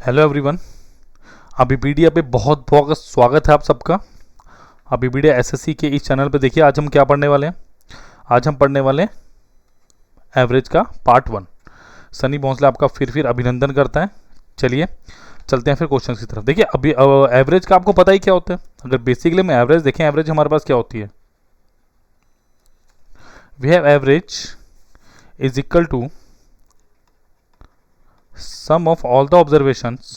Hello everyone. अबीपीडिया पे बहुत बहुत स्वागत है आप सबका। अबीपीडिया एसएससी के इस चैनल पे देखिए आज हम क्या पढ़ने वाले हैं। आज हम पढ़ने वाले हैं एवरेज का पार्ट 1। सनी भोंसले आपका फिर अभिनंदन करता है। चलिए चलते हैं फिर क्वेश्चन की तरफ। देखिए अभी एवरेज का आपको पता ही क्या होता है। अगर बेसिकली में एवरेज देखें, एवरेज हमारे पास क्या होती है। We have average is equal to sum of all the observations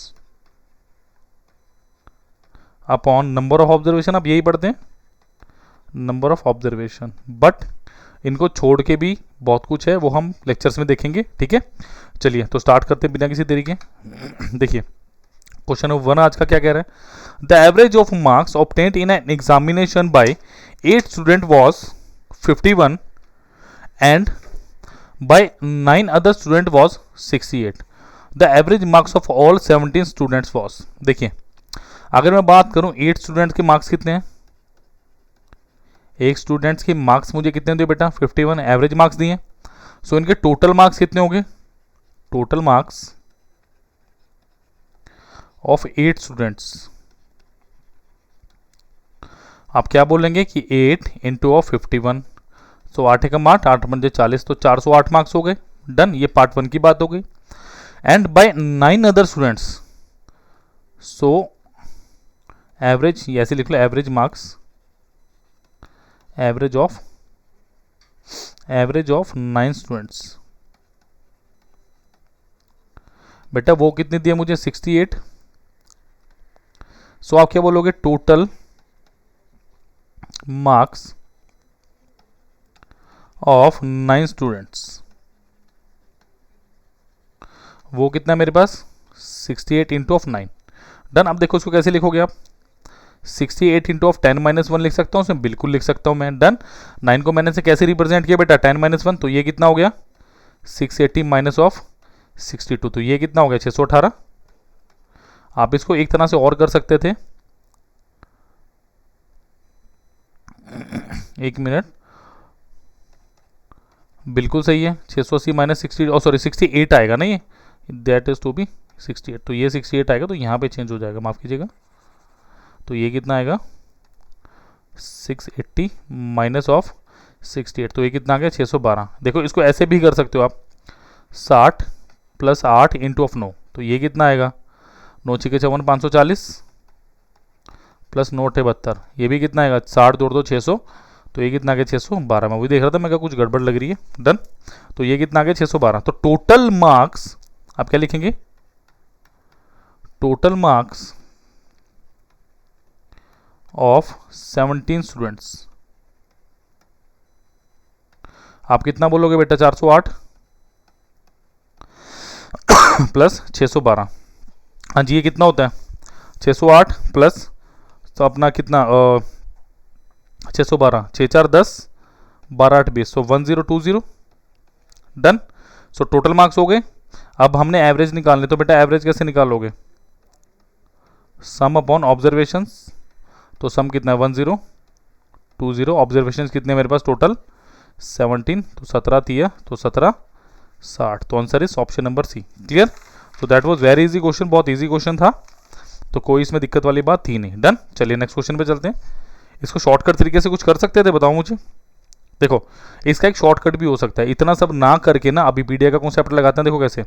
upon number of observation. आप यही पढ़ते हैं, नंबर ऑफ ऑब्जर्वेशन। बट इनको छोड़ के भी बहुत कुछ है, वो हम लेक्चर्स में देखेंगे। ठीक है, चलिए तो स्टार्ट करते हैं बिना किसी तरीके। देखिए क्वेश्चन नंबर 1 आज का क्या कह रहा है। The average of marks obtained in an examination by 8 student was 51 and by 9 other student was 68। The average marks of all 17 students was. देखिए अगर मैं बात करूं 8 स्टूडेंट्स के मार्क्स कितने हैं। एक स्टूडेंट्स के मार्क्स मुझे कितने दिए बेटा, 51 एवरेज मार्क्स दिए। सो इनके टोटल मार्क्स कितने होंगे। टोटल मार्क्स ऑफ 8 स्टूडेंट्स आप क्या बोलेंगे कि 8 इंटू ऑफ 51। सो 8 एकम 8, 8 पंजे 40, तो 408 मार्क्स हो गए। डन, ये पार्ट 1 की बात हो गई। And by 9 other students, so average ऐसे लिख लो, average marks, average of 9 students. बेटा वो कितने दिए मुझे, 68। सो आप क्या बोलोगे, टोटल मार्क्स ऑफ 9 स्टूडेंट्स वो कितना मेरे पास, 68 इंटू ऑफ 9। डन। अब देखो इसको कैसे लिखोगे आप, 68 इंटू ऑफ 10 माइनस 1 लिख सकता हूँ, उसमें बिल्कुल लिख सकता हूँ मैं। डन। 9 को मैंने से कैसे रिप्रेजेंट किया बेटा, 10 माइनस 1, तो ये कितना हो गया 680 माइनस ऑफ 62, तो ये कितना हो गया 618। आप इसको एक तरह से और कर सकते थे, एक मिनट, बिल्कुल सही है। 680 माइनस 60, सॉरी 68 आएगा ना, ये दैट इज टू बी 68, तो ये 68 आएगा, तो यहाँ पे चेंज हो जाएगा, माफ़ कीजिएगा। तो ये कितना आएगा 680 माइनस ऑफ 68, तो ये कितना आ गया 612। देखो इसको ऐसे भी कर सकते हो आप, 60 प्लस 8 इंटू ऑफ 9, तो ये कितना आएगा 9 6 54 540 प्लस 9 72, ये भी कितना आएगा 60 जोड़ दो 600, तो ये कितना आ गया 612। मैं वही देख रहा था, मैं क्या कुछ गड़बड़ लग रही है। डन। तो ये कितना आ गया 612। तो टोटल मार्क्स आप क्या लिखेंगे, टोटल मार्क्स ऑफ 17 स्टूडेंट्स आप कितना बोलोगे बेटा, 408 प्लस 612। हाँ जी, ये कितना होता है 608 प्लस, तो अपना कितना 612, 6 4 10, 12 8 20, सो 1020। डन। सो टोटल मार्क्स हो गए। अब हमने एवरेज निकालने, तो बेटा एवरेज कैसे निकालोगे, सम अपॉन ऑब्जर्वेशंस। तो सम कितना है 1020, ऑब्जर्वेशंस कितने मेरे पास टोटल 17, तो 17 दिया, तो 17 60, तो answer is option number C. Clear. तो that was very easy question, बहुत इजी क्वेश्चन था, तो कोई इसमें दिक्कत वाली बात थी नहीं। डन। चलिए नेक्स्ट क्वेश्चन पे चलते हैं। इसको शॉर्टकट तरीके से कुछ कर सकते थे, बताओ मुझे। देखो इसका एक शॉर्टकट भी हो सकता है, इतना सब ना करके ना अबीपीडिया का कॉन्सेप्ट लगाते हैं। देखो कैसे,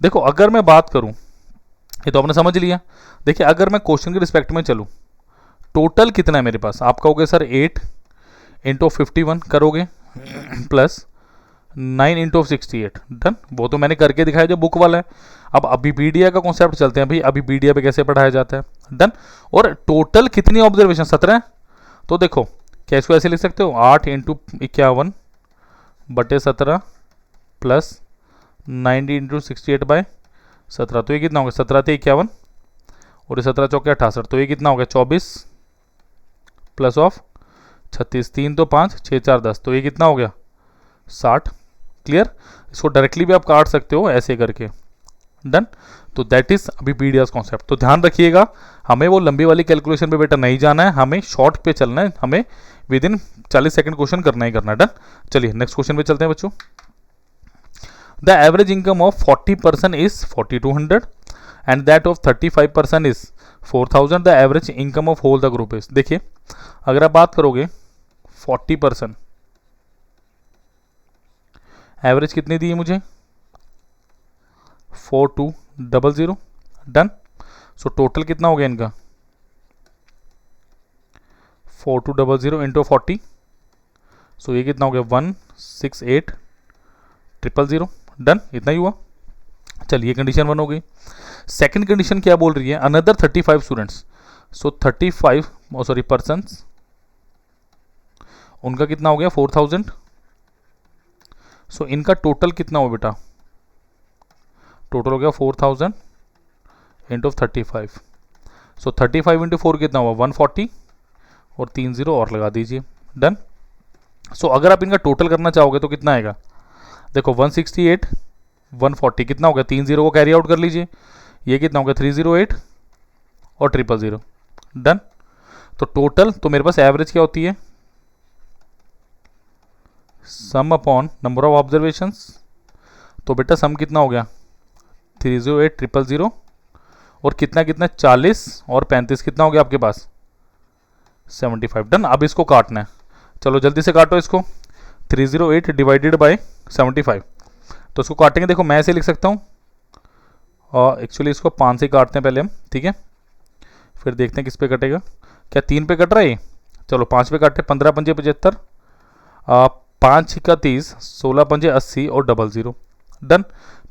देखो अगर मैं बात करूं, ये तो आपने समझ लिया। देखिए अगर मैं क्वेश्चन के रिस्पेक्ट में चलूं, टोटल कितना है मेरे पास, आप कहोगे सर 8 इंटू 51 करोगे प्लस 9 इंटू 68। डन। वो तो मैंने करके दिखाया जो बुक वाला है। अब अबीपीडिया का कॉन्सेप्ट चलते हैं भाई, अबीपीडिया पे कैसे पढ़ाया जाता है। डन। और टोटल कितनी ऑब्जर्वेशन 17। तो देखो क्या इसको ऐसे लिख सकते हो, 8 इंटू 51 बटे 17 प्लस 90 इंटू 68 बाय 17, तो ये कितना हो गया 17 × 51 और ये 17 चौके 68, तो ये कितना हो गया 24 प्लस ऑफ 36, 3 तो 5, 6 4 10, तो ये कितना हो गया 60। क्लियर। इसको डायरेक्टली भी आप काट सकते हो ऐसे करके। डन। तो दैट इज अबीपीडियाज कॉन्सेप्ट। तो ध्यान रखिएगा, हमें वो लंबी वाली कैलकुलेशन पे बेटा नहीं जाना है, हमें शॉर्ट पे चलना है, हमें विद इन 40 सेकंड क्वेश्चन करना ही करना है। डन। चलिए नेक्स्ट क्वेश्चन पे चलते हैं बच्चों। The average income of 40 person is 4200 and that of 35% is 4000, the average income of whole the group is. देखिए अगर आप बात करोगे 40%, एवरेज कितनी दी है मुझे 4200, डन। सो टोटल कितना हो गया इनका 4200 इंटू 40, सो ये कितना हो गया 168000, डन। इतना ही हुआ। चलिए कंडीशन 1 हो गई। सेकंड कंडीशन क्या बोल रही है, अनदर 35 स्टूडेंट्स, सो 35 पर्सन्स, उनका कितना हो गया 4000। सो इनका टोटल कितना हो बेटा, टोटल हो गया 4000 इंटू 35, सो 35 इंटू 4 कितना हुआ 140, और 3 0 और लगा दीजिए, डन। सो अगर आप इनका टोटल करना चाहोगे तो कितना आएगा, देखो 168 140 कितना हो गया, 3 0 को कैरी आउट कर लीजिए, ये कितना हो गया 308 और 000, डन। तो टोटल, तो मेरे पास एवरेज क्या होती है, सम अपॉन नंबर ऑफ ऑब्जर्वेशंस, तो बेटा सम कितना हो गया 308 000 और कितना कितना 40 और 35 कितना हो गया आपके पास 75, डन। अब इसको काटना है, चलो जल्दी से काटो इसको, 308 डिवाइडेड बाय 75, तो इसको काटेंगे, देखो मैं ऐसे लिख सकता हूँ, और एक्चुअली इसको 5 से काटते हैं पहले हम, ठीक है, फिर देखते हैं किस पे कटेगा, क्या 3 पे कट रहा है ये, चलो 5 पे काटे, 15 पंजे 75, 5 का 30, 16 पंजे 80 और 00, डन।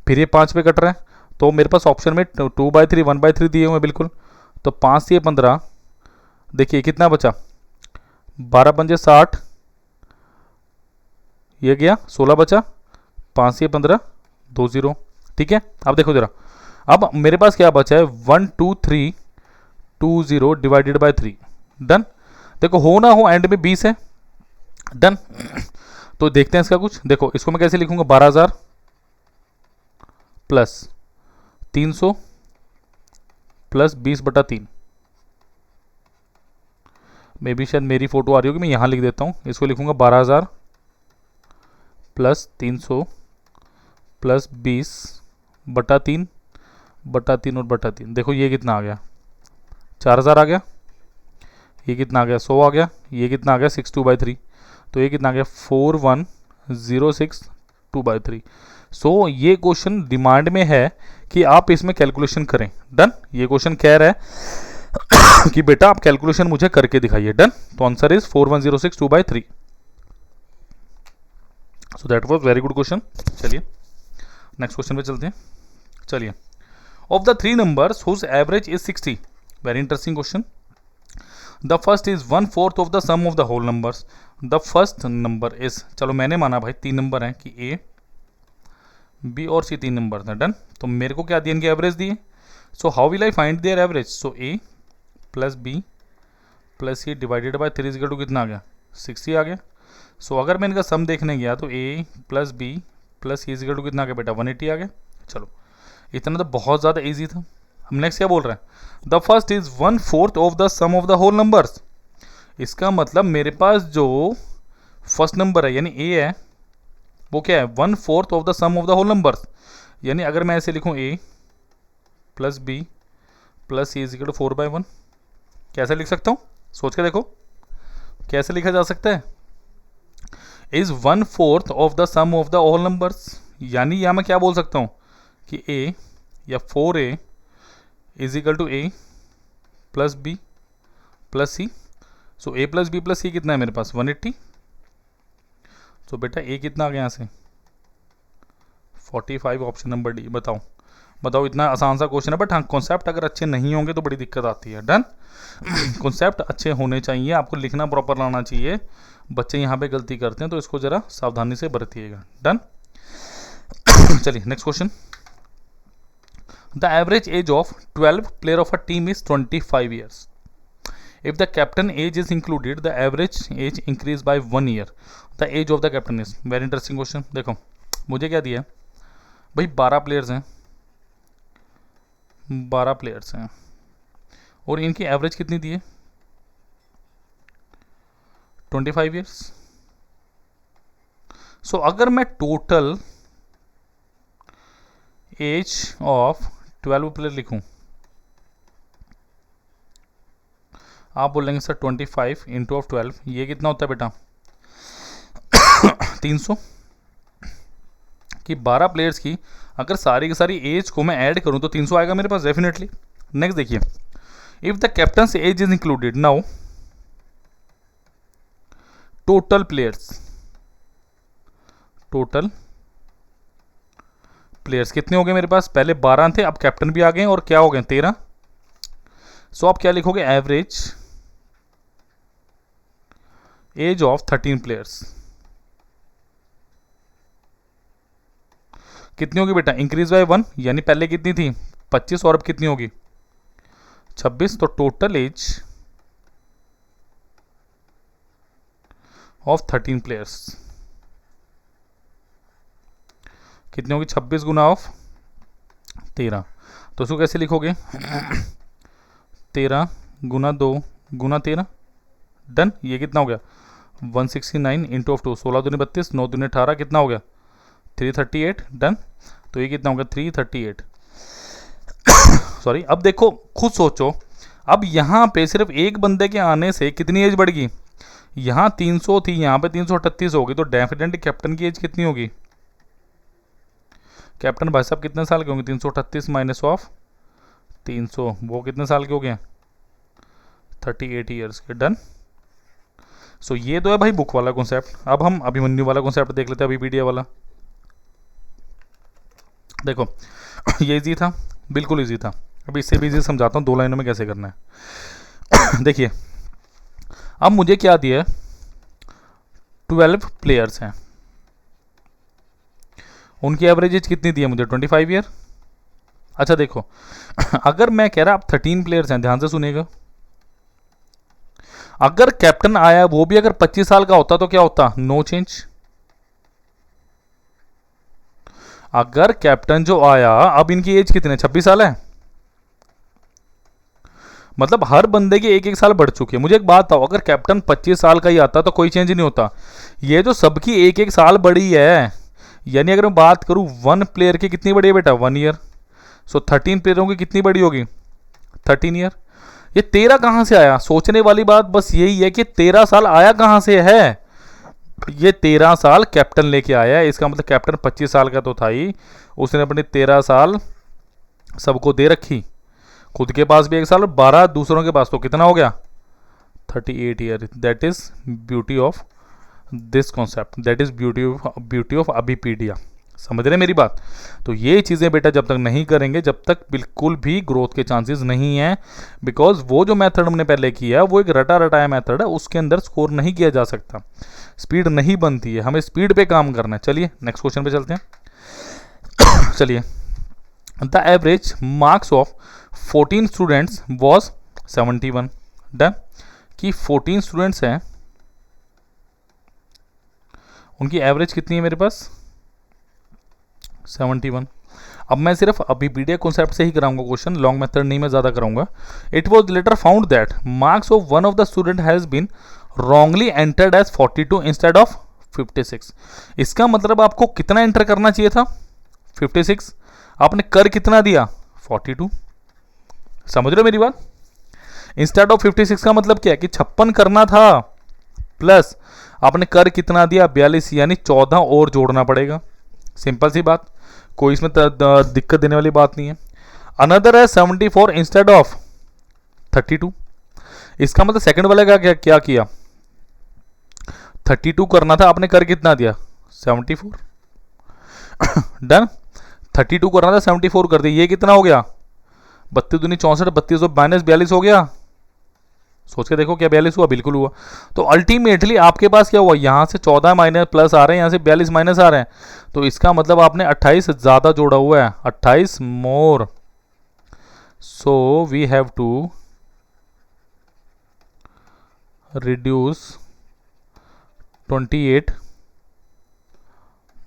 फिर ये 5 पे कट रहा है, तो मेरे पास ऑप्शन में 2/3 1/3 दिए हुए हैं बिल्कुल, तो 5 से 15, देखिए कितना बचा 12 पंजे 60, ये गया 16 बचा, 5 से 15 20, ठीक है। अब देखो जरा, अब मेरे पास क्या बचा है 12320 डिवाइडेड बाय 3, डन। देखो हो ना हो एंड में 20 है, डन। तो देखते हैं इसका कुछ, देखो इसको मैं कैसे लिखूंगा 12000 प्लस 300 प्लस 20/3, मे भी शायद मेरी फोटो आ रही होगी, मैं यहां लिख देता हूं, इसको लिखूंगा 12000 प्लस 300 प्लस 20/3 और बटा 3, देखो ये कितना आ गया 4000 आ गया, ये कितना आ गया 100 आ गया, ये कितना आ गया 62/3, तो ये कितना आ गया 41062/3। सो ये क्वेश्चन डिमांड में है कि आप इसमें कैलकुलेशन करें, डन। ये क्वेश्चन कह रहा है कि बेटा आप कैलकुलेशन मुझे करके दिखाइए, डन। तो answer is 41062/3। So that was very good question. चलिए नेक्स्ट क्वेश्चन पे चलते हैं। चलिए, of the 3 numbers whose average is 60, very interesting question. The first is 1/4 of the sum of the whole numbers, the first number is, चलो मैंने माना भाई 3 number हैं कि ए बी और सी 3 नंबर हैं, डन। तो मेरे को क्या दिया, इनकी एवरेज दी है, so how will I find their average, so A plus B plus C divided by 3 equal to कितना आ गया 60 आ गया। सो अगर मैं इनका सम देखने गया तो A plus B plus C equal to कितना आ गया बेटा 180 आ गया। चलो इतना तो बहुत ज़्यादा ईजी था। हम नेक्स्ट क्या बोल रहे हैं, the first is 1/4 of the sum of the whole numbers, इसका मतलब मेरे पास जो फर्स्ट नंबर है यानी ए है वो क्या है 1/4 of the sum of the whole numbers, यानी अगर मैं ऐसे लिखूं A plus B plus C is equal to 4/1, कैसे लिख सकता हूं, सोच के देखो कैसे लिखा जा सकता है, is 1/4 of the sum of the whole numbers, यानी या मैं क्या बोल सकता हूं कि ए या 4a is equal to A plus B plus C. So A plus B plus C कितना है मेरे पास 180, तो बेटा ए कितना आ गया यहाँ से 45, ऑप्शन नंबर डी। बताओ बताओ, इतना आसान सा क्वेश्चन है, बट हाँ कॉन्सेप्ट अगर अच्छे नहीं होंगे तो बड़ी दिक्कत आती है, डन। कॉन्सेप्ट अच्छे होने चाहिए, आपको लिखना प्रॉपर लाना चाहिए, बच्चे यहाँ पे गलती करते हैं तो इसको जरा सावधानी से बरतिएगा, डन। चलिए next question, the average age of 12 player of a team is 25 years, if the captain age is included the average age increase by 1 year, the age of the captain is, very interesting question। देखो मुझे क्या दिया भाई 12 players हैं, 12 players हैं और इनकी average कितनी दी है 25 ईयर्स। सो अगर मैं टोटल एज ऑफ 12 प्लेयर लिखूं? आप बोलेंगे सर 25 इंटू ऑफ 12, ये कितना होता है बेटा? 300 कि 12 प्लेयर्स की अगर सारी की सारी एज को मैं ऐड करूं तो 300 आएगा मेरे पास डेफिनेटली। नेक्स्ट देखिए, if the captain's age is included, now total players, total players कितने हो गए मेरे पास? पहले 12 थे, अब कैप्टन भी आ गए और क्या हो गए? 13। सो आप क्या लिखोगे? एवरेज एज ऑफ 13 प्लेयर्स कितनी होगी बेटा? इंक्रीज बाय 1, यानी पहले कितनी थी? 25 और अब कितनी होगी? 26। तो टोटल एज ऑफ 13 प्लेयर्स कितनी होगी? 26 गुना ऑफ 13। तो उसको कैसे लिखोगे? 13 गुना 2 गुना 13, डन। ये कितना हो गया? 169 इंटू ऑफ 2, 16 दूनी 32, 9 दूनी 18, कितना हो गया? 338, डन। तो ये कितना हो गया? 338। सॉरी, अब देखो खुद सोचो, अब यहाँ पे सिर्फ एक बंदे के आने से कितनी एज बढ़ गई? यहाँ 300 थी, यहाँ पे 338 होगी, तो डेफिनेटली कैप्टन की एज कितनी होगी? कैप्टन भाई साहब कितने साल के होंगे? 338 माइनस ऑफ 300, वो कितने साल के हो गए? 38 ईयर्स के, डन। सो ये तो है भाई बुक वाला कॉन्सेप्ट। अब हम अभिमन्यु वाला कॉन्सेप्ट देख लेते हैं, अभिपीडिया वाला। देखो ये इजी था, बिल्कुल इजी था। अभी इससे भी इजी समझाता हूँ 2 लाइनों में कैसे करना है। देखिए अब मुझे क्या दिया है? 12 प्लेयर्स हैं, उनकी एवरेज एज कितनी दी है मुझे? 25 ईयर। अच्छा देखो, अगर मैं कह रहा आप 13 प्लेयर्स हैं, ध्यान से सुनिएगा, अगर कैप्टन आया वो भी अगर 25 साल का होता तो क्या होता? No change. अगर कैप्टन जो आया, अब इनकी एज कितने? 26 साल है, मतलब हर बंदे के 1-1 साल बढ़ चुके हैं। मुझे एक बात बताओ, अगर कैप्टन 25 साल का ही आता तो कोई चेंज नहीं होता। ये जो सबकी 1-1 साल बढ़ी है, यानी अगर मैं बात करूं 1 प्लेयर की कितनी बढ़ी है बेटा? 1 ईयर। सो 13 प्लेयरों की कितनी बड़ी होगी? 13 ईयर। ये 13 कहां से आया? सोचने वाली बात बस यही है कि 13 साल आया कहां से है? ये 13 साल कैप्टन लेके आया है। इसका मतलब कैप्टन 25 साल का तो था ही, उसने अपने 13 साल सबको दे रखी, खुद के पास भी 1 साल और 12 दूसरों के पास, तो कितना हो गया? 38 year. That is beauty of this concept, that is beauty of Abhipedia. समझ रहे मेरी बात? तो ये चीज़ें बेटा जब तक नहीं करेंगे, जब तक बिल्कुल भी ग्रोथ के चांसेस नहीं हैं, बिकॉज वो जो मेथड हमने पहले किया वो एक रटा रटाया मेथड है, उसके अंदर स्कोर नहीं किया जा सकता, स्पीड नहीं बनती है, हमें स्पीड पे काम करना है। चलिए नेक्स्ट क्वेश्चन पे चलते हैं। चलिए, the average marks of 14 students was 71, done. कि 14 स्टूडेंट्स हैं, उनकी एवरेज कितनी है मेरे पास? 71। अब मैं सिर्फ अभिपीडिया कॉन्सेप्ट से ही कराऊंगा क्वेश्चन, लॉन्ग मेथड नहीं मैं ज़्यादा कराऊंगा। It was later found that marks of one of the student has been wrongly entered as 42 instead of 56। इसका मतलब आपको कितना एंटर करना चाहिए था? 56। आपने कर कितना दिया? 42। समझ रहे हो मेरी बात? इंस्टेड ऑफ 56 का मतलब क्या है कि 56 करना था, प्लस आपने कर कितना दिया? 42, यानी 14 और जोड़ना पड़ेगा। सिंपल सी बात, कोई इसमें दिक्कत देने वाली बात नहीं है। अनदर है 74 इंस्टेड ऑफ 32। इसका मतलब सेकंड वाले का क्या किया? 32 करना था, आपने कर कितना दिया? 74। डन। 32 करना था, 74 कर दिया, ये कितना हो गया? 32 दूनी 64, 32 माइनस 42 हो गया। सोच के देखो क्या 42 हुआ? बिल्कुल हुआ। तो अल्टीमेटली आपके पास क्या हुआ? यहाँ से 14 माइनस प्लस आ रहे हैं, यहाँ से 42 माइनस आ रहे हैं, तो इसका मतलब आपने 28 ज़्यादा जोड़ा हुआ है, 28 more. So we have to reduce 28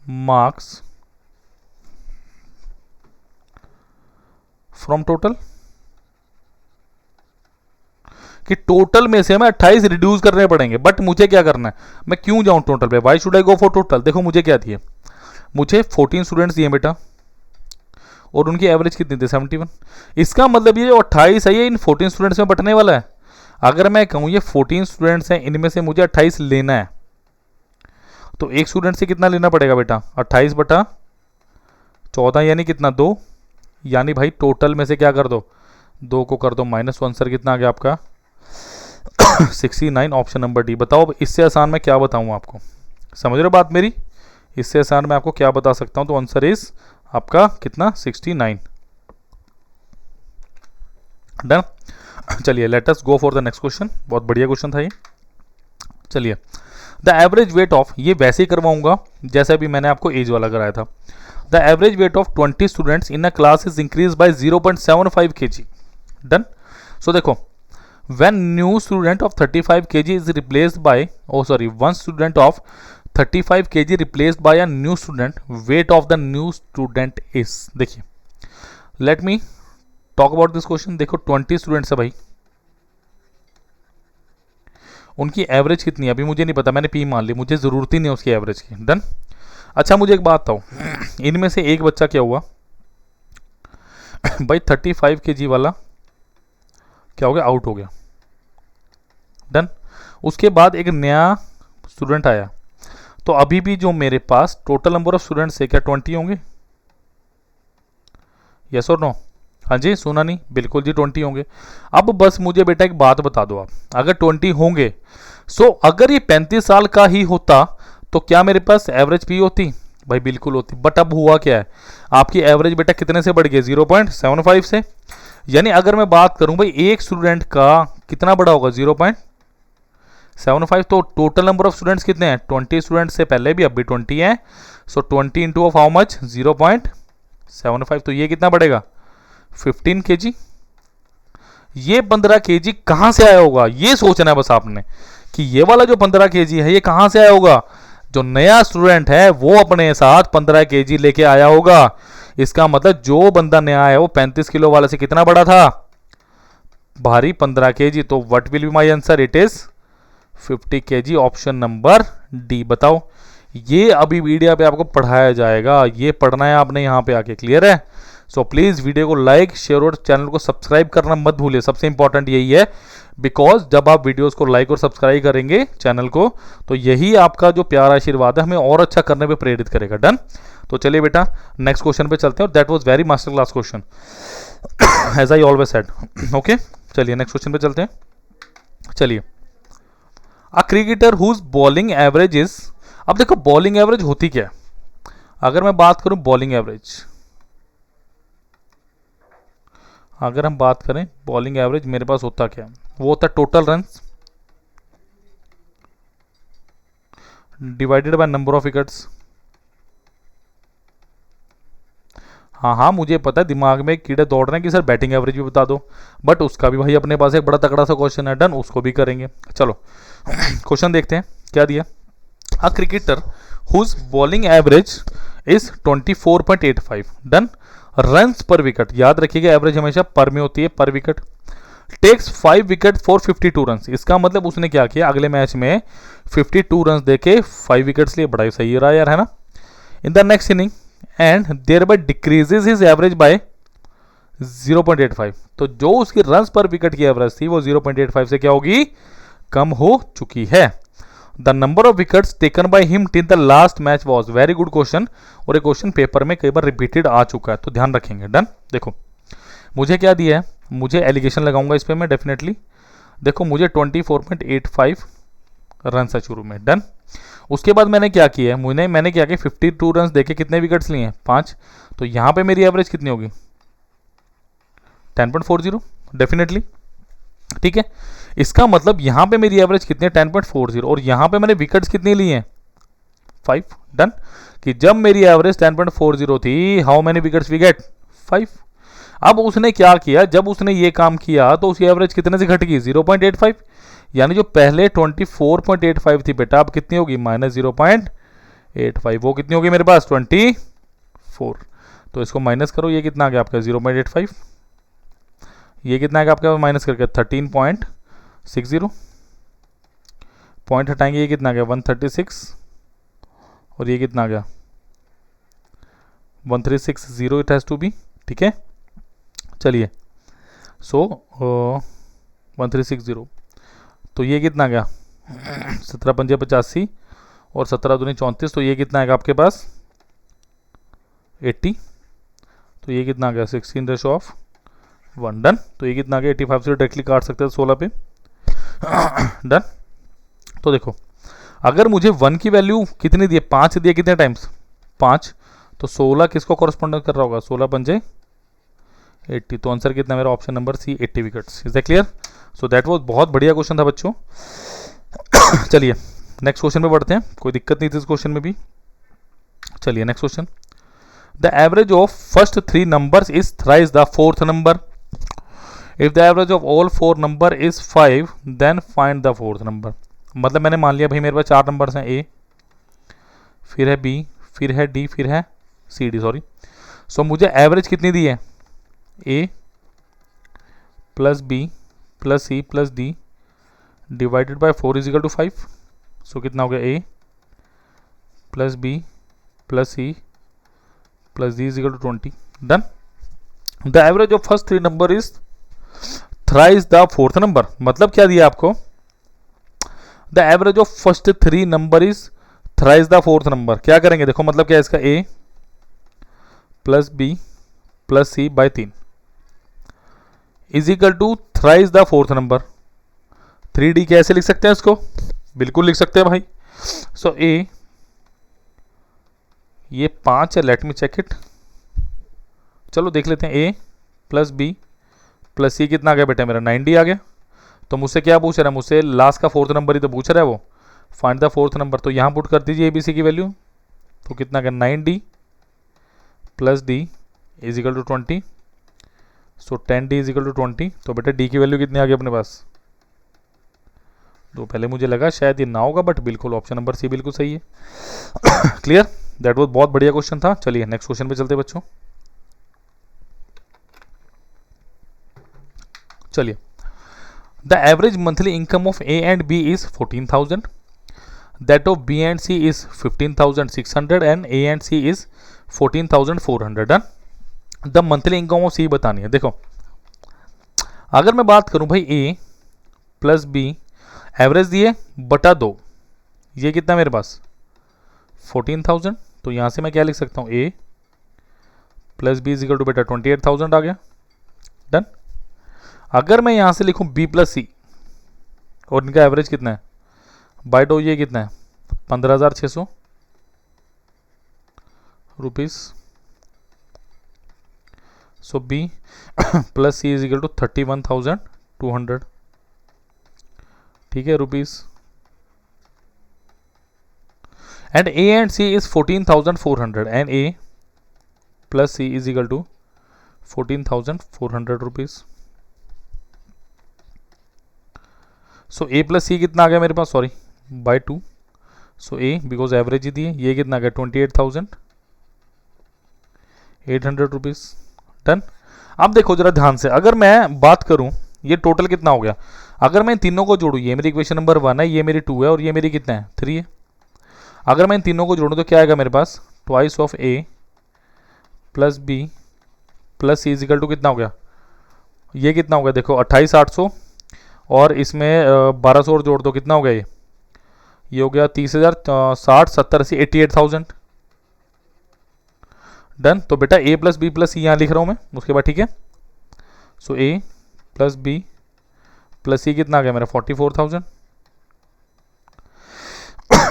marks from total, कि टोटल में से हमें 28 रिड्यूस करने पड़ेंगे। बट मुझे क्या करना है? मैं क्यों जाऊं टोटल पे? Why should I go for total? देखो मुझे क्या दिए, मुझे 14 स्टूडेंट्स दिए बेटा, और उनकी एवरेज कितनी थी 71। इसका मतलब ये जो 28 है ये इन 14 स्टूडेंट्स में बंटने वाला है। अगर मैं कहूँ ये 14 स्टूडेंट्स हैं, इनमें से मुझे 28 लेना है, तो एक स्टूडेंट से कितना लेना पड़ेगा बेटा, 28/14 यानी कितना 2, यानी भाई टोटल में से क्या कर दो, 2 को कर दो माइनस, तो आंसर कितना आ गया आपका 69, ऑप्शन नंबर डी। बताओ अब इससे आसान मैं क्या बताऊं आपको, समझ रहे हो बात मेरी, इससे आसान मैं आपको क्या बता सकता हूं, तो आंसर इज आपका कितना 69। डन। चलिए let us go for the next question, बहुत बढ़िया क्वेश्चन था ये। चलिए द एवरेज वेट ऑफ, ये वैसे ही करवाऊंगा जैसे अभी मैंने आपको एज वाला कराया था। The average weight of 20 students in a class is increase by 0.75 kg। Done. So देखो when new student of 35 kg is replaced by, oh sorry, one student of 35 kg replaced by a new student, weight of the new student is, देखिए let me talk about this question। देखो 20 students है भाई, उनकी average कितनी है अभी मुझे नहीं पता, मैंने पी मान ली, मुझे ज़रूरत ही नहीं है उसकी एवरेज की। डन। अच्छा मुझे एक बात बताओ, इनमें से एक बच्चा क्या हुआ भाई 35 kg वाला क्या हो गया, आउट हो गया। डन। उसके बाद एक नया स्टूडेंट आया, तो अभी भी जो मेरे पास टोटल नंबर ऑफ स्टूडेंट्स है क्या 20 होंगे, यस और नो, हाँ जी सुना नहीं, बिल्कुल जी 20 होंगे। अब बस मुझे बेटा एक बात बता दो आप, अगर 20 होंगे, सो अगर ये 35 साल का ही होता तो क्या मेरे पास एवरेज पी होती, भाई बिल्कुल होती। बट अब हुआ क्या है, आपकी एवरेज बेटा कितने से बढ़ गई 0.75 से, यानी अगर मैं बात करूं भाई एक स्टूडेंट का कितना बड़ा होगा 0.75, तो टोटल नंबर ऑफ स्टूडेंट्स कितने हैं 20 स्टूडेंट्स से पहले भी अब भी 20 है, सो 20 इंटू ऑफ हाउ मच 0.75, तो ये कितना बढ़ेगा 15 kg। ये 15 kg कहां से आया होगा, ये सोचना है बस आपने कि ये वाला जो 15 kg है ये कहां से आया होगा, जो नया स्टूडेंट है वो अपने साथ 15 kg लेके आया होगा। इसका मतलब जो बंदा नया है वो 35 किलो वाले से कितना बड़ा था, भारी 15 kg, तो what will be my answer, it is 50 kg, option number D. बताओ ये अभी वीडियो पे आपको पढ़ाया जाएगा, ये पढ़ना है आपने यहाँ पे आके, क्लियर है। सो प्लीज वीडियो को लाइक शेयर और चैनल को सब्सक्राइब करना मत भूलिए, सबसे इंपॉर्टेंट यही है, बिकॉज जब आप वीडियोस को लाइक और सब्सक्राइब करेंगे चैनल को, तो यही आपका जो प्यारा आशीर्वाद है हमें और अच्छा करने पे प्रेरित करेगा। डन। तो चलिए बेटा नेक्स्ट क्वेश्चन पे चलते हैं, और that was very master class question as I always said. Okay चलिए नेक्स्ट क्वेश्चन पे चलते हैं। चलिए a cricketer whose bowling average is, अब देखो बॉलिंग एवरेज होती क्या है, अगर मैं बात करूं बॉलिंग एवरेज, अगर हम बात करें बॉलिंग एवरेज मेरे पास होता क्या, वो होता total runs divided by number of wickets. हाँ हाँ मुझे पता है, दिमाग में कीड़े दौड़ रहे हैं कि सर बैटिंग एवरेज भी बता दो, बट उसका भी भाई अपने पास एक बड़ा तगड़ा सा क्वेश्चन है। डन, उसको भी करेंगे। चलो क्वेश्चन देखते हैं क्या दिया। A cricketer whose bowling average is 24.85। Done. Runs per wicket, याद रखिएगा एवरेज हमेशा पर में होती है, per wicket. Takes 5 wicket for 52 run, इसका मतलब उसने क्या किया, अगले मैच में 52 रन देके 5 विकेट्स लिए, बड़ा ही सही रहा यार, है ना। In the next inning and thereby decreases his average by 0.85, तो जो उसकी रन्स पर विकेट की एवरेज थी वो 0.85 से क्या होगी, कम हो चुकी है। The number of wickets taken by him till the last match was, very good question, और ये क्वेश्चन पेपर में कई बार रिपीटेड आ चुका है, तो ध्यान रखेंगे। डन। देखो मुझे क्या दिया है, मुझे एलिगेशन लगाऊंगा इस पर मैं डेफिनेटली। देखो मुझे 24.85 रन है शुरू में। डन। उसके बाद मैंने क्या किया है, मैंने क्या किया 52 रन देके कितने विकेट्स लिए हैं 5, तो यहां पे मेरी एवरेज कितनी होगी 10.40 डेफिनेटली, ठीक है। इसका मतलब यहां पे मेरी एवरेज कितनी है 10.40, और यहां पे मैंने विकेट्स कितनी ली हैं 5। डन। कि जब मेरी एवरेज 10.40 थी, how many wickets we get 5। अब उसने क्या किया, जब उसने ये काम किया तो उसकी एवरेज कितने से घट गई 0.85, यानी जो पहले 24.85 थी बेटा अब कितनी होगी माइनस 0.85, वो कितनी होगी मेरे पास 24, तो इसको माइनस करो, ये कितना आ गया आपका 0.85, ये कितना आ गया आपका माइनस करके 13.60, पॉइंट हटाएंगे ये कितना आ गया 136, और ये कितना आ गया 1360 इट हैज़ टू बी, ठीक है, चलिए। सो 1360, तो ये कितना गया 17 पंजे 85 और 17 दूनी 34, तो ये कितना आएगा आपके पास 80, तो ये कितना आ गया 16:1 डन। तो ये कितना आ गया 85 से डायरेक्टली काट सकते हैं 16 पे डन। तो देखो अगर मुझे 1 की वैल्यू कितनी दी है 5 दिए, कितने टाइम्स 5, तो 16 किसको कॉरस्पॉन्ड कर रहा होगा 16 पंजे 80, तो आंसर कितना मेरा option number C 80 wickets. Is that clear? So that was बहुत बढ़िया क्वेश्चन था बच्चों। चलिए नेक्स्ट क्वेश्चन पे बढ़ते हैं, कोई दिक्कत नहीं थी इस क्वेश्चन में भी। चलिए next question, the average of first 3 numbers is thrice the fourth number. If the average of all 4 number is 5 then find the fourth number. मतलब मैंने मान लिया भाई मेरे पास 4 नंबर्स हैं, ए फिर है बी फिर है डी फिर है सी डी, सॉरी। सो मुझे एवरेज कितनी दी है, A plus B plus C plus D divided by 4 is equal to 5। So कितना हो गया A plus B plus C plus D is equal to 20 done. The average of first 3 number is thrice the fourth number. मतलब क्या दिया आपको, the average of first 3 number is thrice the fourth number. क्या करेंगे देखो, मतलब क्या है इसका, A plus B plus C by 3 is equal to thrice the fourth number. 3D कैसे लिख सकते हैं इसको, बिल्कुल लिख सकते हैं भाई। सो ए ये 5 है, लेट मी चेक इट, चलो देख लेते हैं। ए प्लस बी प्लस सी कितना आ गया बेटा मेरा 90 आ गया। तो मुझसे क्या पूछ रहा है, मुझसे लास्ट का फोर्थ नंबर ही तो पूछ रहा है वो, फाइंड द फोर्थ नंबर। तो यहाँ पुट कर दीजिए ए बी सी की वैल्यू, तो कितना आ गया 9D plus D is equal to 20। So 10D is equal to 20। तो बेटा डी की वैल्यू कितनी आ गई अपने पास, तो पहले मुझे लगा शायद ये ना होगा, बट बिल्कुल ऑप्शन नंबर सी बिल्कुल सही है। क्लियर? दैट वाज बहुत बढ़िया क्वेश्चन था। चलिए नेक्स्ट क्वेश्चन पे चलते बच्चों। चलिए, the average monthly income of A and B is 14,000, that of B and C is 15,600 and A and C is 14,400 done. The monthly income of C बतानी है। देखो अगर मैं बात करूं भाई ए प्लस बी एवरेज दिए बटा 2, ये कितना मेरे पास 14,000। तो यहां से मैं क्या लिख सकता हूं, A plus B is equal to बेटा 28,000 आ गया डन। अगर मैं यहां से लिखूं बी प्लस सी और इनका एवरेज कितना है बाय 2, ये कितना है 15,600 rupees. So B plus C is equal to 31,200, ठीक है rupees. And A and C is 14,400 and A plus C is equal to 14,400 rupees. So A plus C कितना आ गया मेरे पास, sorry by 2। So A because average ही दी है, ये कितना आ गया 28,800 रुपीज डन। अब देखो जरा ध्यान से, अगर मैं बात करूं ये टोटल कितना हो गया, अगर मैं इन तीनों को जोड़ूं, ये मेरी इक्वेशन नंबर 1 है, ये मेरी 2 है और ये मेरी कितना है 3 है। अगर मैं इन तीनों को जोड़ूं तो क्या आएगा मेरे पास, twice of A plus B plus C is equal to कितना हो गया, ये कितना हो गया देखो 28,800 और इसमें 1200 और जोड़ दो, कितना हो गया ये हो गया 30,000, 60 70 80 88,000 डन। तो बेटा ए प्लस बी प्लस सी यहाँ लिख रहा हूँ मैं, उसके बाद ठीक है। सो A plus B plus C कितना आ गया मेरा 44,000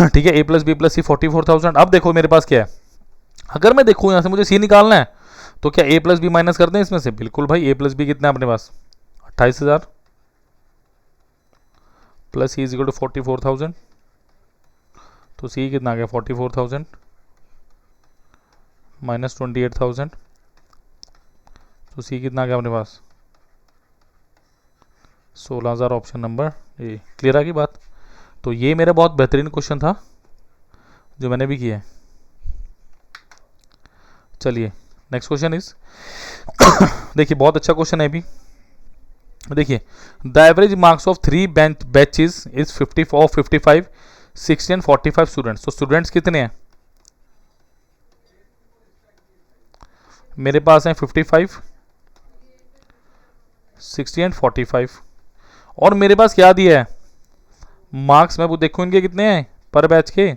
ठीक है, ए प्लस बी प्लस सी 44,000। अब देखो मेरे पास क्या है, अगर मैं देखूँ यहाँ से मुझे सी निकालना है तो क्या ए प्लस बी माइनस कर दें इसमें से, बिल्कुल भाई। ए प्लस बी कितना है अपने पास 28,000 plus C is equal to 44,000, तो सी कितना आ गया 44,000 माइनस 28,000, तो सी कितना आ गया अपने पास 16,000, ऑप्शन नंबर ए। क्लियर आ गई बात? तो ये मेरा बहुत बेहतरीन क्वेश्चन था जो मैंने भी किया है। चलिए नेक्स्ट क्वेश्चन इज देखिए बहुत अच्छा क्वेश्चन है भी। देखिए the average marks of 3 batches is 50 of 55 60 and 45 students. तो स्टूडेंट्स कितने हैं, मेरे पास हैं 55, 60 एंड 45। और मेरे पास क्या दिया है मार्क्स, मैं वो देखूँ इनके कितने हैं पर बैच के,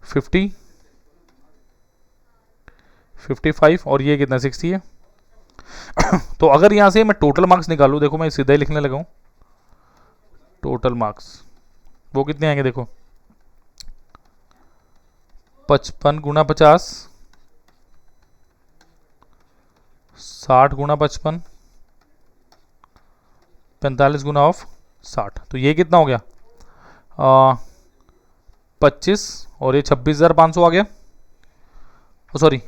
50, 55 और ये कितना 60 है। तो अगर यहाँ से मैं टोटल मार्क्स निकालूँ, देखो मैं सीधा ही लिखने लगा हूँ, टोटल मार्क्स वो कितने आएंगे देखो, 55 गुना 50, 60 गुना 55, 45 गुना ऑफ 60। तो ये कितना हो गया 25 और ये 26,500 आ गया, सॉरी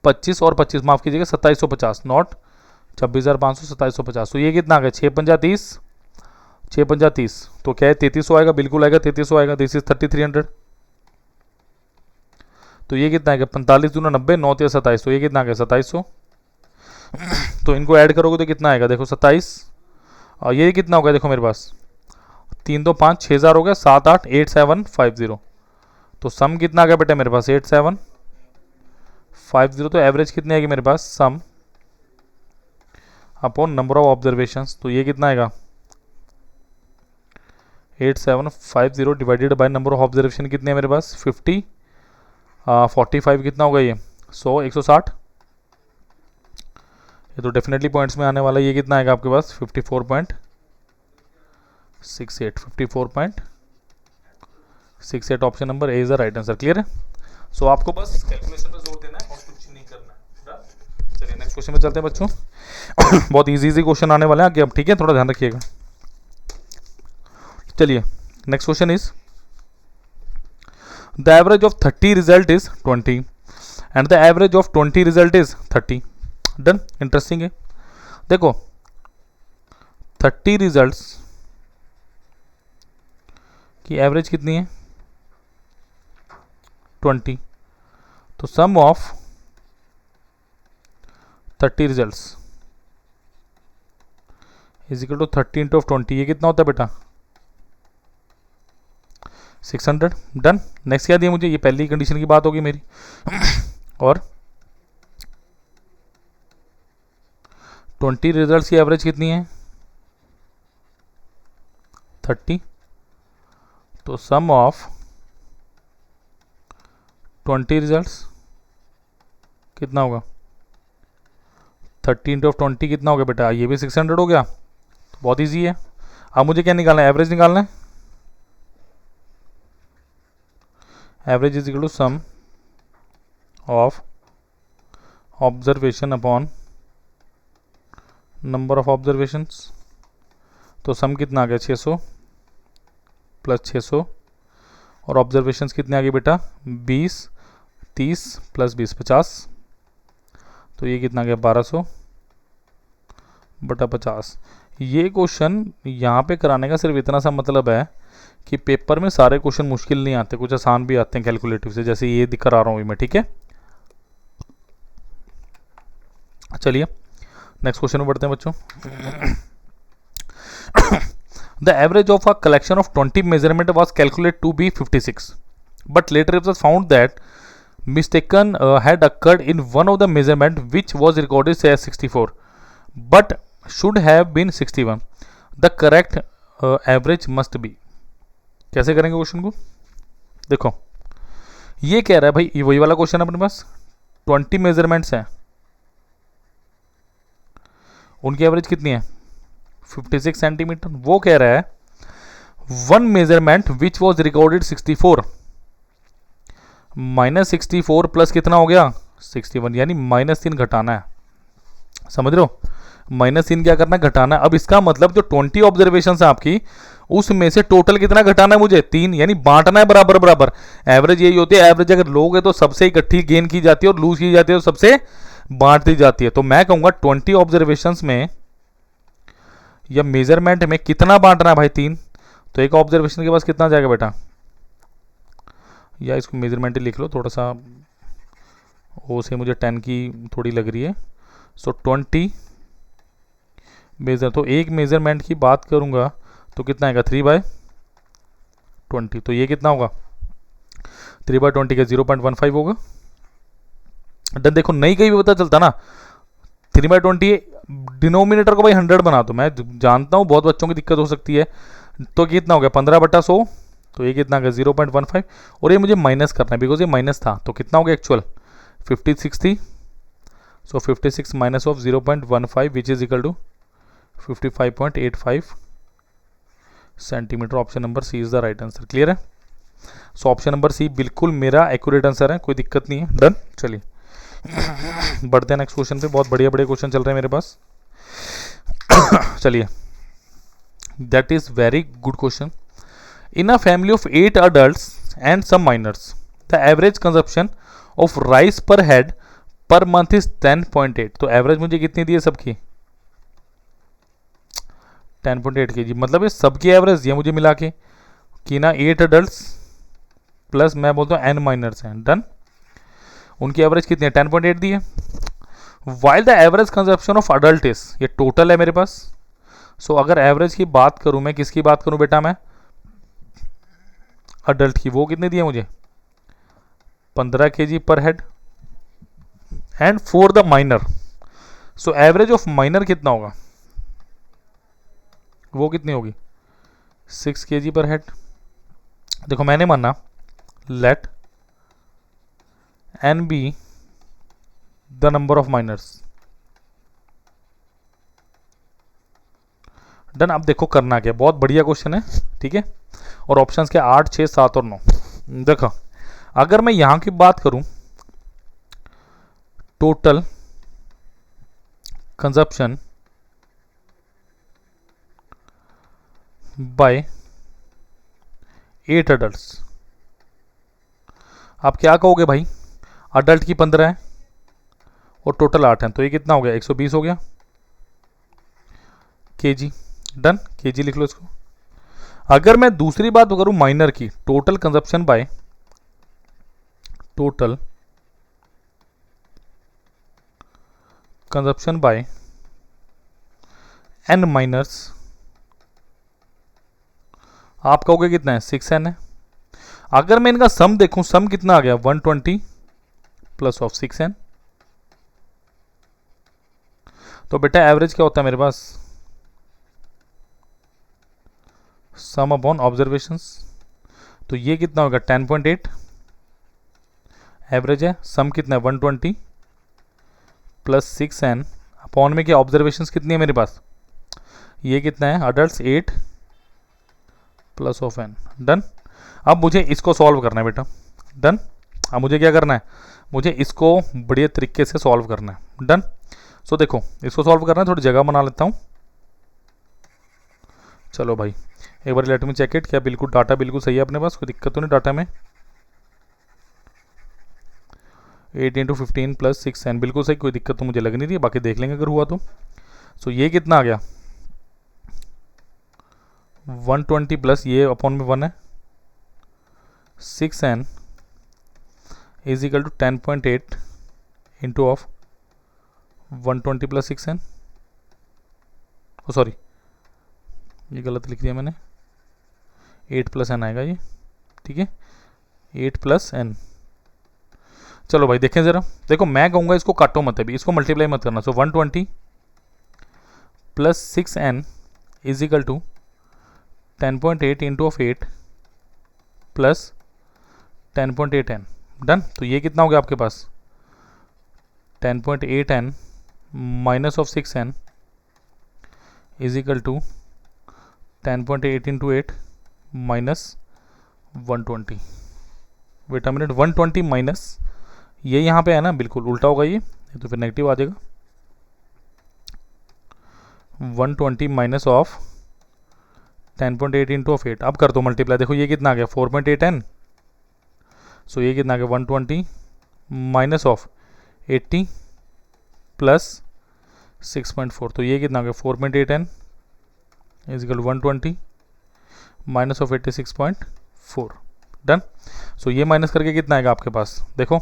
25 और 25 माफ़ कीजिएगा 2750, नॉट 26,500, 2750। तो ये कितना आ गया 6 पंजा 30, 6 पंजा 30, तो क्या है 3300 आएगा, बिल्कुल आएगा 3300 आएगा, दिस इज 3300। तो ये कितना आएगा 45 दूना 90, 9 या 27, तो ये कितना आ गया 2700। तो इनको ऐड करोगे तो कितना आएगा देखो 27, और ये कितना होगा देखो मेरे पास 3 2 5 6000 हो गया, 7 8 8750। तो सम कितना आ गया बेटा मेरे पास 8750। तो एवरेज कितनी आएगी मेरे पास sum upon number of observations, तो ये कितना आएगा 8750 divided by number of observation कितने हैं मेरे पास 50, 45 कितना होगा ये 100, 160, ये तो डेफिनेटली पॉइंट्स में आने वाला है। ये कितना आएगा आपके पास 54.68, 54.68 option number A is the right answer. Clear है। सो आपको बस कैलकुलेशन पे जोर देना है और कुछ नहीं करना है। चलिए नेक्स्ट क्वेश्चन में चलते हैं बच्चों। बहुत इजी क्वेश्चन आने वाले हैं आगे अब, ठीक है, थोड़ा ध्यान रखिएगा। चलिए next question is the average of 30 result is 20 and the average of 20 result is 30। Done. Interesting है। देखो 30 रिजल्ट्स की एवरेज कितनी है 20, तो sum of 30 results is equal to 30 into of 20। ये कितना होता है बेटा 600। डन। नेक्स्ट क्या दिया मुझे, ये पहली कंडीशन की बात होगी मेरी। और 20 रिजल्ट्स की एवरेज कितनी है 30, तो सम ऑफ 20 रिजल्ट्स कितना होगा 30 इंटू ऑफ 20 कितना हो गया बेटा, ये भी 600 हो गया। तो बहुत इजी है। अब मुझे क्या निकालना है, एवरेज निकालना है। Average is equal to sum of observation upon number of observations. तो सम कितना आ गया 600 प्लस 600 और ऑब्जर्वेशंस कितने आ गए बेटा 20, 30 प्लस 20 50। तो ये कितना आ गया 1200 बटा 50। ये क्वेश्चन यहाँ पे कराने का सिर्फ इतना सा मतलब है कि पेपर में सारे क्वेश्चन मुश्किल नहीं आते, कुछ आसान भी आते हैं कैलकुलेटिव से, जैसे ये दिखा रहा हूँ मैं, ठीक है। चलिए नेक्स्ट क्वेश्चन में बढ़ते हैं बच्चों। The average of a collection of 20 measurement was calculate to be 56, but later it was found that mistaken had occurred in one of the measurement which was recorded say as 64 but should have been 61. The correct average must be। कैसे करेंगे question को, देखो ये कह रहा है भाई, ये वही वाला क्वेश्चन है अपने पास, 20 मेजरमेंट्स हैं, उनकी एवरेज कितनी है 56 सेंटीमीटर। वो कह रहा है one measurement which was recorded 64 minus 64 plus कितना हो गया 61, यानी -3 घटाना है। समझ रहे हो, -3 क्या करना है घटाना है। अब इसका मतलब जो 20 ऑब्जर्वेशन है आपकी, उसमें से टोटल कितना घटाना है मुझे 3, यानी बांटना है बराबर बराबर। एवरेज यही होती है, एवरेज अगर लोगे तो सबसे इकट्ठी गेन की जाती है और लूज की जाती है तो सबसे बांट दी जाती है। तो मैं कहूंगा 20 ऑब्जर्वेशंस में या मेजरमेंट में कितना बांटना है भाई 3। तो एक ऑब्जर्वेशन के पास कितना जाएगा बेटा, या इसको मेजरमेंट ही लिख लो, थोड़ा सा ओ से मुझे 10 की थोड़ी लग रही है। सो 20 मेजर, तो एक मेजरमेंट की बात करूंगा तो कितना आएगा 3/20। तो ये कितना होगा 3/20 का 0.15 होगा। डन। देखो नहीं कहीं भी पता चलता ना, 3/20 डिनोमिनेटर को भाई 100 बना दो। मैं जानता हूँ बहुत बच्चों की दिक्कत हो सकती है। तो कितना हो गया 15/100, तो ये कितना गया 0.15, और ये मुझे माइनस करना है बिकॉज ये माइनस था। तो कितना हो गया एक्चुअल 56 थी, so 56 minus of 0.15 which is equal to 55.85 centimetre. Option number C is the right answer. Clear है? सो ऑप्शन नंबर सी बिल्कुल मेरा एक्यूरेट आंसर है, कोई दिक्कत नहीं है। डन। चलिए बढ़ते हैं नेक्स्ट क्वेश्चन पे। बहुत बढ़िया बढ़िया क्वेश्चन चल रहे हैं मेरे पास। चलिए, that is very good question. In a family of 8 adults and some minors, the average consumption of rice per head per month is 10.8। तो एवरेज मुझे कितनी दी है सबकी? 10.8 kg। मतलब ये सबकी एवरेज ये मुझे मिला के कि ना 8 adults प्लस मैं बोलता हूँ n माइनर्स हैं। डन। उनकी एवरेज कितनी है? 10.8 दी है। While the average consumption of adult is, ये टोटल है मेरे पास। सो अगर एवरेज की बात करूं, मैं किसकी बात करूं बेटा? मैं अडल्ट की। वो कितने दिए मुझे? 15 kg पर head. And for the minor, so average of minor कितना होगा? वो कितनी होगी? 6 kg पर हेड। देखो मैंने माना let n be the number of miners. Done. अब देखो करना क्या, बहुत बढ़िया क्वेश्चन है, ठीक है। और ऑप्शंस के 8, 6, 7 और 9। देखो अगर मैं यहां की बात करूं, टोटल कंजप्शन बाय 8 adults, आप क्या कहोगे भाई? अडल्ट की 15 है और टोटल 8 है, तो ये कितना हो गया? 120 हो गया kg। डन। kg लिख लो इसको। अगर मैं दूसरी बात करूं माइनर की, total consumption by total consumption by n miners, आप कहोगे कितना है? 6n है। अगर मैं इनका सम देखूं, सम कितना आ गया? 120 प्लस ऑफ 6n। तो बेटा एवरेज क्या होता है मेरे पास? Sum upon observations. तो ये कितना होगा? 10.8 एवरेज है। सम कितना है? 120 प्लस 6n अपॉन में क्या ऑब्जर्वेशंस कितनी है मेरे पास? ये कितना है? Adult 8 plus of n। Done. अब मुझे इसको सॉल्व करना है बेटा। डन। अब मुझे क्या करना है? मुझे इसको बढ़िया तरीके से सॉल्व करना है। डन। सो देखो इसको सॉल्व करना है, थोड़ी जगह बना लेता हूँ। चलो भाई एक बार लेट मी चेक इट, क्या बिल्कुल डाटा बिल्कुल सही है अपने पास? कोई दिक्कत तो नहीं डाटा में? 8 × 15 प्लस 6n बिल्कुल सही, कोई दिक्कत तो मुझे लग नहीं रही है, बाकी देख लेंगे अगर हुआ तो। सो ये कितना आ गया? 120 प्लस ये अपॉन में 1 है, 6n is equal to 10.8 into of 120 plus 6n। Oh sorry ये गलत लिख दिया मैंने, 8 प्लस n आएगा ये, ठीक है 8 प्लस n। चलो भाई देखें ज़रा। देखो मैं कहूँगा इसको काटो मत, अभी इसको मल्टीप्लाई मत करना। So 120 plus 6n is equal to 10.8 into of 8 plus 10.8n। Done. तो ये कितना हो गया आपके पास? 10.8n minus of 6n is equal to 10.8 into 8 minus 120। Wait a minute, 120 minus ये यहाँ पे है ना, बिल्कुल उल्टा होगा ये तो फिर नेगेटिव आ जाएगा। 120 माइनस ऑफ 10.8 इंटू ऑफ 8, अब कर दो मल्टीप्लाई। देखो ये कितना आ गया? 4.8n। सो ये कितना आ गया? 120 माइनस ऑफ 80 प्लस 6.4, तो ये कितना आ गया? 4.8n is equal 120 minus of 86.4। Done. So ये माइनस करके कितना आएगा आपके पास? देखो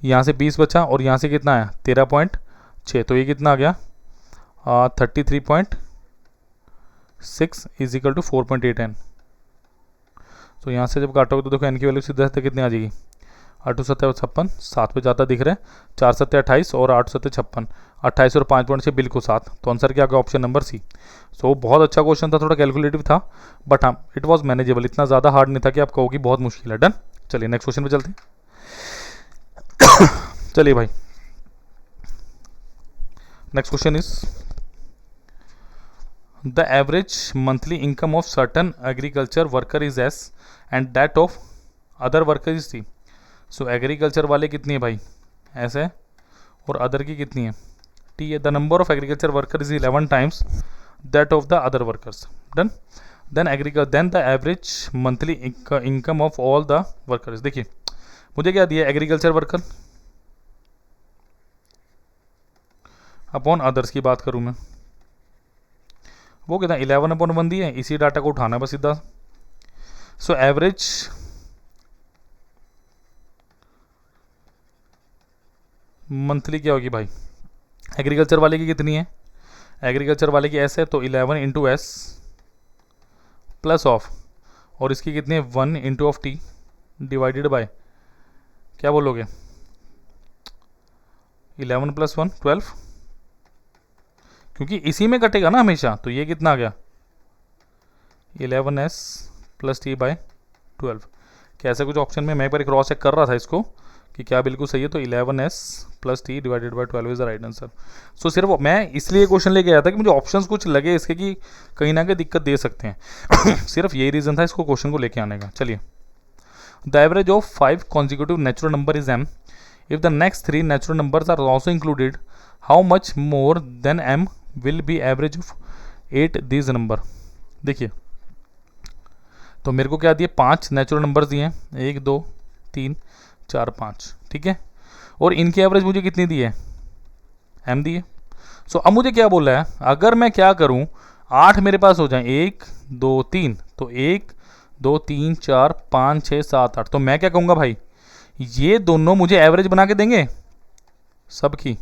यहाँ से 20 बचा और यहाँ से कितना आया? 13.6, तो ये कितना आ गया? 33.6 इज इक्वल टू 4.8n। तो यहाँ से जब काटोगे तो देखो n की वैल्यू सीधा सीधा कितनी आ जाएगी? 8 सत्ते 56, 7 पे ज़्यादा दिख रहे हैं, 4 सत्ते 28 और 8 सत्ते 56, 28 और 5.6 बिल्कुल 7, तो आंसर क्या होगा ऑप्शन नंबर सी। सो बहुत अच्छा क्वेश्चन था, थोड़ा कैलकुलेटिव था, बट हाँ इट वॉज मैनेजेबल, इतना ज़्यादा हार्ड नहीं था कि आप कहोगी बहुत मुश्किल है। डन, चलिए नेक्स्ट क्वेश्चन पे चलते हैं। चलिए भाई, next question is the average monthly income of certain agriculture worker is S and that of other worker is C. So agriculture वाले कितनी है भाई, एस है, और अदर की कितनी है, टी है। The number of agriculture worker is 11 times that of the other workers. Done, then the average monthly income of all the workers. देखिए मुझे क्या दिया, एग्रीकल्चर वर्कर अपॉन अदर्स की बात करूं मैं, वो कितना 11/1 दी है, इसी डाटा को उठाना है बस सीधा। सो एवरेज मंथली क्या होगी भाई, एग्रीकल्चर वाले की कितनी है, एग्रीकल्चर वाले की एस है तो 11 इंटू एस प्लस ऑफ, और इसकी कितनी है 1 into of T divided by क्या बोलोगे 11 + 1 12, क्योंकि इसी में कटेगा ना हमेशा, तो ये कितना आ गया 11s + t बाय 12। क्या ऐसा कुछ ऑप्शन में, मैं एक बार क्रॉस चेक कर रहा था इसको कि क्या बिल्कुल सही है, तो 11s + t divided by 12 is the right answer. So सिर्फ मैं इसलिए क्वेश्चन लेके आया था कि मुझे ऑप्शंस कुछ लगे इसके कि कहीं ना कहीं दिक्कत दे सकते हैं सिर्फ यही रीज़न था इसको क्वेश्चन को लेके आने का। चलिए, the average of 5 consecutive natural number is m if the next 3 natural numbers are also included, how much more than m will be average of 8 these number। देखिए तो मेरे को क्या दिए, 5 नेचुरल नंबर्स दिए हैं, 1 2 3 4 5, ठीक है, और इनकी एवरेज मुझे कितनी दी है, m दी है। सो अब मुझे क्या बोला है, अगर मैं क्या करूं 8 मेरे पास हो जाए, 1 2 3, तो 1 2 3 4 5 6 7 8, तो मैं क्या कहूँगा भाई, ये दोनों मुझे एवरेज बना के देंगे सबकी,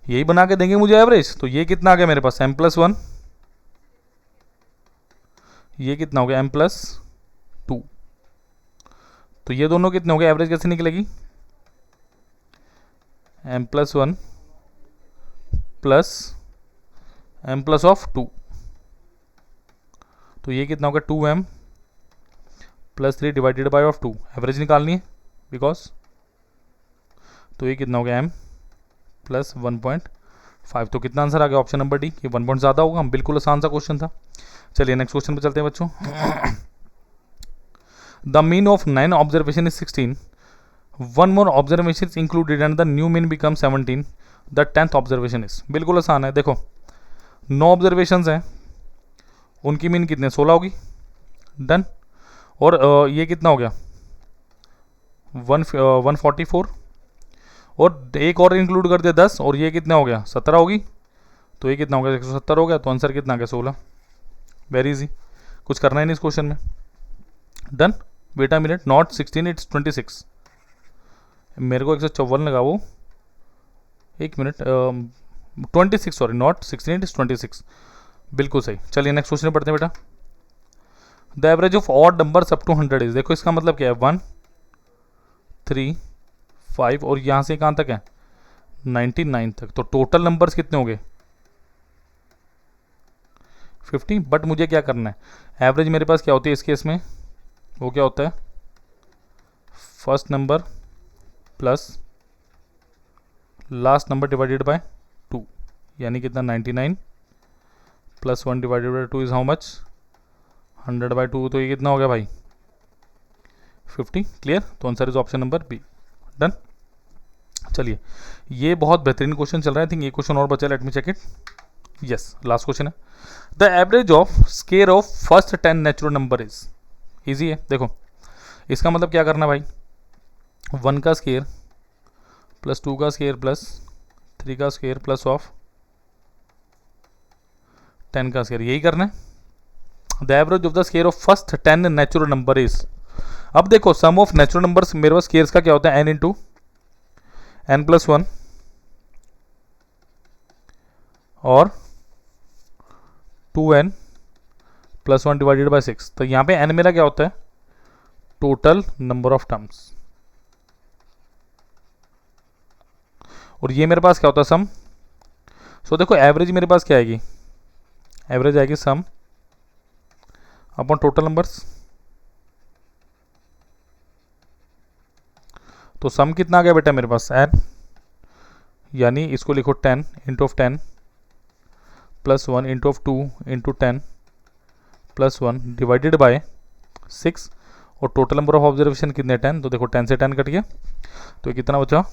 यही बना के देंगे मुझे एवरेज। तो ये कितना आ गया मेरे पास m + 1, ये कितना हो गया m + 2, तो ये दोनों कितने हो गए, एवरेज कैसे निकलेगी, m + 1 प्लस m + 2, तो ये कितना होगा 2m + 3 डिवाइडेड बाय 2, एवरेज निकालनी है बिकॉज, तो ये कितना हो गया m + 1.5, तो कितना आंसर आ गया ऑप्शन नंबर डी, ये 1 पॉइंट ज़्यादा होगा, बिल्कुल आसान सा क्वेश्चन था। चलिए नेक्स्ट क्वेश्चन पे चलते हैं बच्चों। The mean of 9 observation is 16, 1 more observation is included and the new mean become 17, the 10th observation is. बिल्कुल आसान है, देखो 9 ऑब्जर्वेशन हैं, उनकी मीन कितने 16 होगी। डन, और ये कितना हो गया 144, और एक और इंक्लूड कर दिया 10, और ये कितना हो गया 17 होगी, तो ये कितना हो गया 170 हो गया, तो आंसर कितना आ गया 16। वेरी इजी, कुछ करना ही नहीं इस क्वेश्चन में। डन, बेटा मिनट, नॉट 16 इट्स 26, मेरे को 154 लगाओ, एक मिनट 26, सॉरी नॉट 16 इट्स 26, बिल्कुल सही। चलिए नेक्स्ट क्वेश्चन पढ़ते हैं बेटा। The average of odd numbers up to 100 is, देखो इसका मतलब क्या है 1 3 5, और यहाँ से कहाँ तक है 99 तक, तो टोटल नंबर्स कितने हो गए 50। बट मुझे क्या करना है, एवरेज मेरे पास क्या होती है इस केस में, वो क्या होता है first number plus last number divided by 2, यानी कितना 99 + 1 divided by 2 is how much 100/2, तो ये कितना हो गया भाई 50। क्लियर, तो answer is option number B. Done, चलिए ये बहुत बेहतरीन क्वेश्चन चल रहा है, आई थिंक ये क्वेश्चन और बचा, let me check it. Yes, last question है। The average of square of first 10 natural number is, easy है, देखो इसका मतलब क्या करना भाई, 1 का स्केयर प्लस 2 का स्केयर प्लस 3 का स्केयर प्लस ऑफ 10 का स्केयर, यही करना है। The average of the square of first 10 natural number is, अब देखो सम ऑफ नेचुरल नंबर्स मेरे पास स्केयर्स का क्या होता है n इंटू n + 1 और 2n + 1 डिवाइडेड बाय 6, तो यहाँ पे n मेरा क्या होता है टोटल नंबर ऑफ टर्म्स, और ये मेरे पास क्या होता है सम। सो देखो एवरेज मेरे पास क्या आएगी, एवरेज आएगी सम अपॉन टोटल नंबर्स। तो सम कितना आ गया बेटा मेरे पास एन, यानी इसको लिखो 10 into of 10 plus 1 into of 2 into 10 plus 1 divided by 6। और टोटल नंबर ऑफ ऑब्जर्वेशन कितने 10, तो देखो 10 से 10 कट गया, तो ये कितना बचा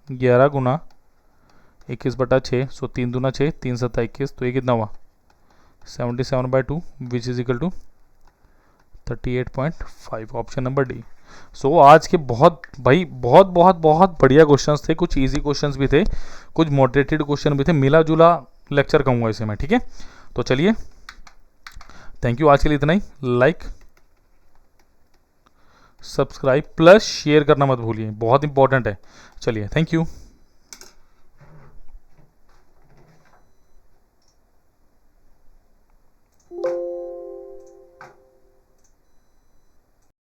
11 गुना 21/6। सो 3 दूना 6, 3 7 21, तो ये कितना हुआ 77/2 which is equal to 38.5, option number D. So आज के बहुत भाई बहुत बहुत बहुत बढ़िया क्वेश्चंस थे, कुछ इजी क्वेश्चंस भी थे, कुछ मॉडरेटेड क्वेश्चन भी थे, मिला जुला लेक्चर कहूँगा इसे मैं, ठीक है। तो चलिए थैंक यू, आज के लिए इतना ही। लाइक सब्सक्राइब प्लस शेयर करना मत भूलिए, बहुत इंपॉर्टेंट है। चलिए थैंक यू।